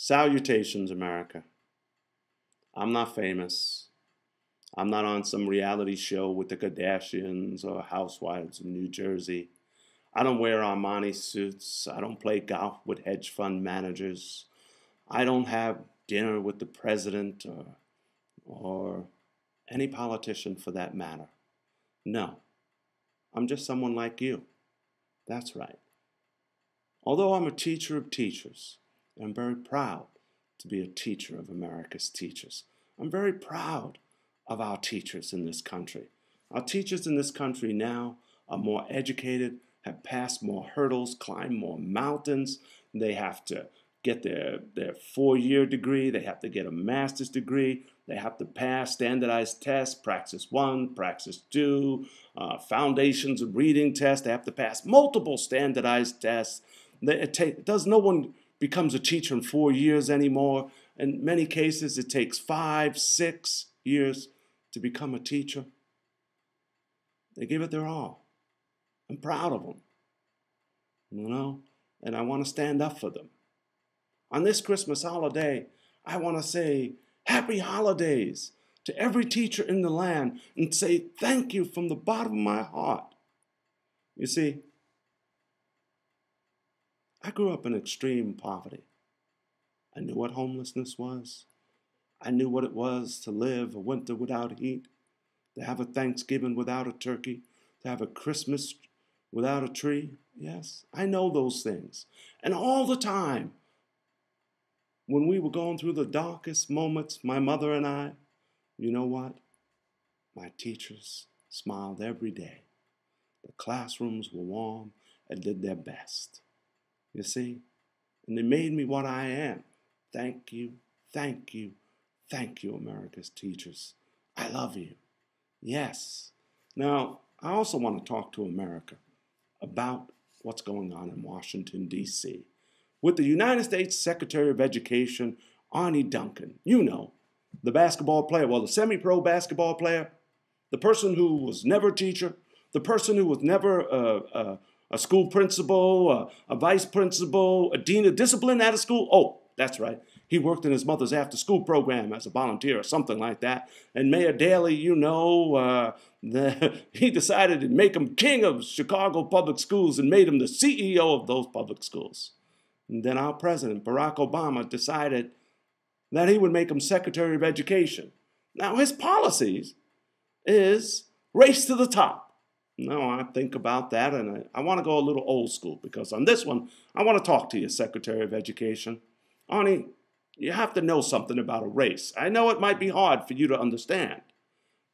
Salutations, America. I'm not famous. I'm not on some reality show with the Kardashians or housewives in New Jersey. I don't wear Armani suits. I don't play golf with hedge fund managers. I don't have dinner with the president or any politician for that matter. No, I'm just someone like you. That's right. Although I'm a teacher of teachers, I'm very proud to be a teacher of America's teachers. I'm very proud of our teachers in this country. Our teachers in this country now are more educated, have passed more hurdles, climbed more mountains. They have to get their 4-year degree. They have to get a master's degree. They have to pass standardized tests, Praxis 1, Praxis 2, Foundations of Reading test. They have to pass multiple standardized tests. No one becomes a teacher in 4 years anymore. In many cases, it takes 5, 6 years to become a teacher. They give it their all. I'm proud of them, and I want to stand up for them. On this Christmas holiday, I want to say happy holidays to every teacher in the land and say thank you from the bottom of my heart. You see, I grew up in extreme poverty. I knew what homelessness was. I knew what it was to live a winter without heat, to have a Thanksgiving without a turkey, to have a Christmas without a tree. Yes, I know those things. And all the time, when we were going through the darkest moments, my mother and I, you know what? My teachers smiled every day. The classrooms were warm and did their best. You see? And they made me what I am. Thank you, thank you, thank you, America's teachers. I love you. Yes. Now, I also want to talk to America about what's going on in Washington, D.C. with the United States Secretary of Education, Arne Duncan. You know, the basketball player, the semi-pro basketball player, the person who was never a teacher, the person who was never a school principal, a vice principal, a dean of discipline at a school. Oh, that's right. He worked in his mother's after-school program as a volunteer or something like that. And Mayor Daley, he decided to make him king of Chicago public schools and made him the CEO of those public schools. And then our president, Barack Obama, decided that he would make him Secretary of Education. Now, his policies is race to the top. Now, I think about that, and I want to go a little old school, because on this one, I want to talk to you, Secretary of Education. Arne, you have to know something about a race. I know it might be hard for you to understand,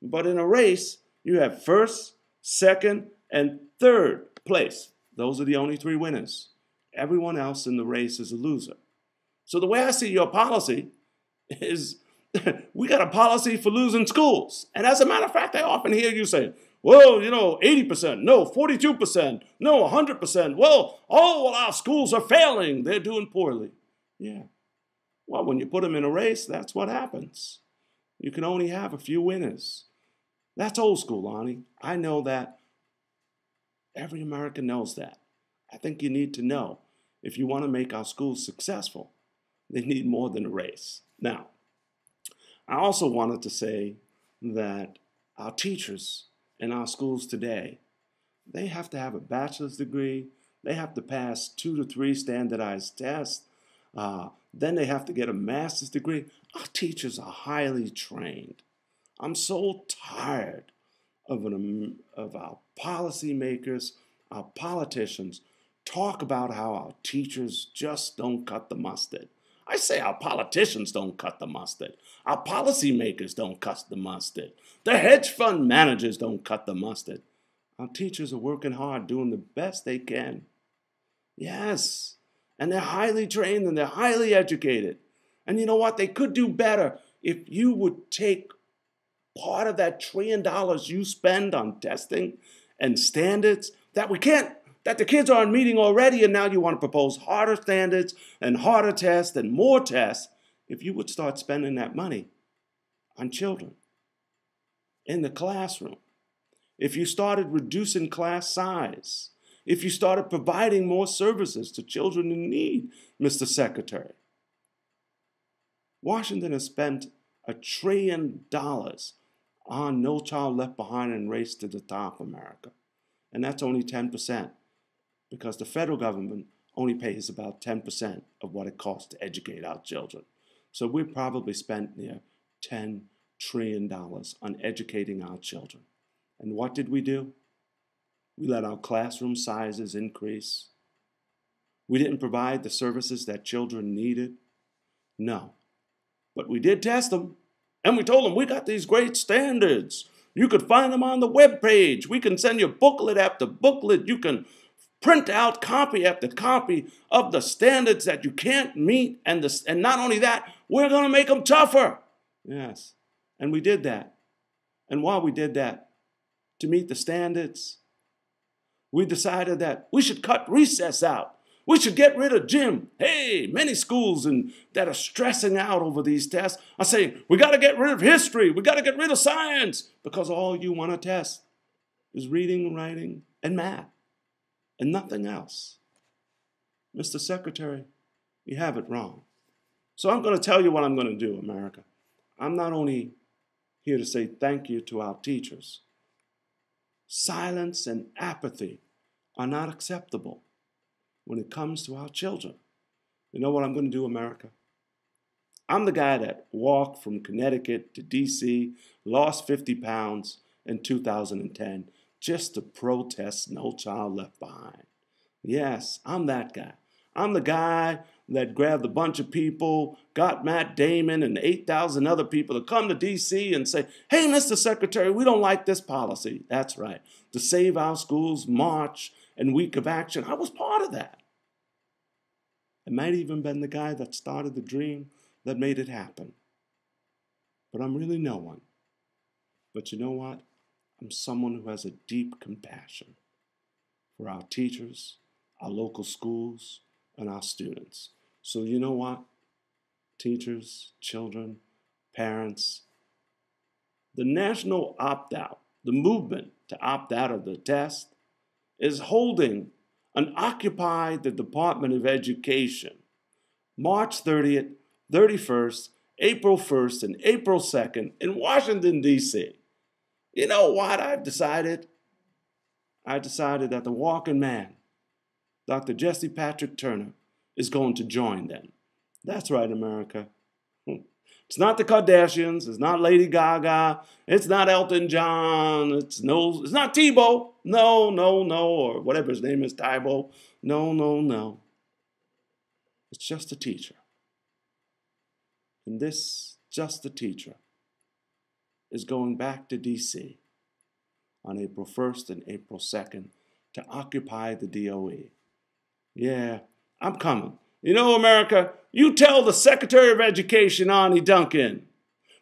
but in a race, you have first, second, and third place. Those are the only 3 winners. Everyone else in the race is a loser. So the way I see your policy is we got a policy for losing schools. And as a matter of fact, I often hear you say, well, 80%, no, 42%, no, 100%. Well, our schools are failing. They're doing poorly. Yeah. Well, when you put them in a race, that's what happens. You can only have a few winners. That's old school, Arne. I know that. Every American knows that. I think you need to know, if you want to make our schools successful, they need more than a race. Now, I also wanted to say that our teachers in our schools today, they have to have a bachelor's degree. They have to pass 2 to 3 standardized tests. Then they have to get a master's degree. Our teachers are highly trained. I'm so tired of our policymakers, our politicians, talk about how our teachers just don't cut the mustard. I say our politicians don't cut the mustard. Our policymakers don't cut the mustard. The hedge fund managers don't cut the mustard. Our teachers are working hard, doing the best they can. Yes. And they're highly trained and they're highly educated. And you know what? They could do better if you would take part of that $1 trillion you spend on testing and standards that the kids aren't meeting already, and now you want to propose harder standards and harder tests and more tests. If you would start spending that money on children in the classroom, if you started reducing class size, if you started providing more services to children in need, Mr. Secretary. Washington has spent $1 trillion on No Child Left Behind and Race to the Top America. And that's only 10%, because the federal government only pays about 10% of what it costs to educate our children. So we probably spent near $10 trillion on educating our children. And what did we do? We let our classroom sizes increase. We didn't provide the services that children needed. No. But we did test them. And we told them, we got these great standards. You could find them on the web page. We can send you booklet after booklet. You can print out copy after copy of the standards that you can't meet. And not only that, we're going to make them tougher. Yes. And we did that. And while we did that, to meet the standards, we decided that we should cut recess out. We should get rid of gym. Hey, many schools that are stressing out over these tests are saying, we got to get rid of history. We got to get rid of science, because all you want to test is reading, writing, and math, and nothing else. Mr. Secretary, you have it wrong. So I'm going to tell you what I'm going to do, America. I'm not only here to say thank you to our teachers. Silence and apathy are not acceptable when it comes to our children. You know what I'm going to do, America? I'm the guy that walked from Connecticut to D.C., lost 50 pounds in 2010 just to protest No Child Left Behind. Yes, I'm that guy. I'm the guy that grabbed a bunch of people, got Matt Damon and 8,000 other people to come to D.C. and say, hey, Mr. Secretary, we don't like this policy. That's right. The Save Our Schools March and Week of Action. I was part of that. I might even been the guy that started the dream that made it happen. But I'm really no one. But you know what? I'm someone who has a deep compassion for our teachers, our local schools, and our students. So you know what? Teachers, children, parents, the national opt-out, the movement to opt out of the test, is holding an Occupy the Department of Education March 30th, 31st, April 1st, and April 2nd in Washington, D.C. You know what I've decided? I decided that the walking man, Dr. Jesse Patrick Turner, is going to join them. That's right, America. It's not the Kardashians. It's not Lady Gaga. It's not Elton John. It's not Tebow. No, or whatever his name is, Tybo. No. It's just a teacher. And this just a teacher is going back to D.C. on April 1st and April 2nd to occupy the DOE. Yeah, I'm coming. You know, America, you tell the Secretary of Education, Arne Duncan,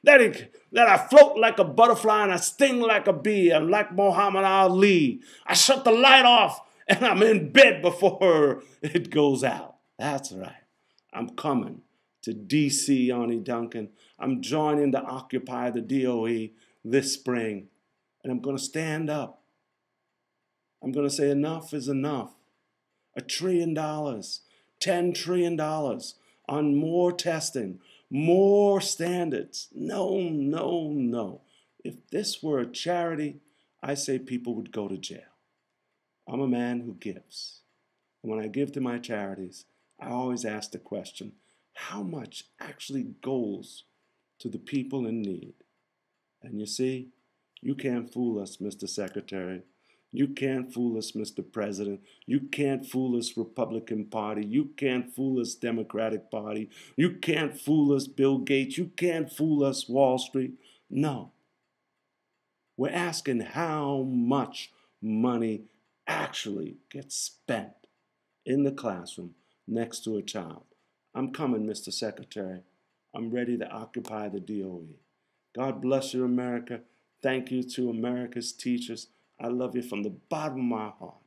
that I float like a butterfly and I sting like a bee. I'm like Muhammad Ali. I shut the light off and I'm in bed before it goes out. That's right. I'm coming to D.C., Arne Duncan. I'm joining to occupy the DOE this spring. And I'm going to stand up. I'm going to say enough is enough. $1 trillion, $10 trillion on more testing, more standards. No. If this were a charity, I say people would go to jail. I'm a man who gives. And when I give to my charities, I always ask the question, how much actually goes to the people in need? And you see, you can't fool us, Mr. Secretary. You can't fool us, Mr. President. You can't fool us, Republican Party. You can't fool us, Democratic Party. You can't fool us, Bill Gates. You can't fool us, Wall Street. No. We're asking how much money actually gets spent in the classroom next to a child. I'm coming, Mr. Secretary. I'm ready to occupy the DOE. God bless you, America. Thank you to America's teachers. I love you from the bottom of my heart.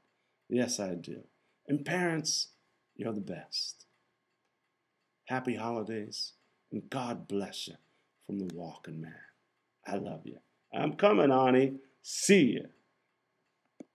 Yes, I do. And parents, you're the best. Happy holidays, and God bless you from the walking man. I love you. I'm coming, Arnie. See you.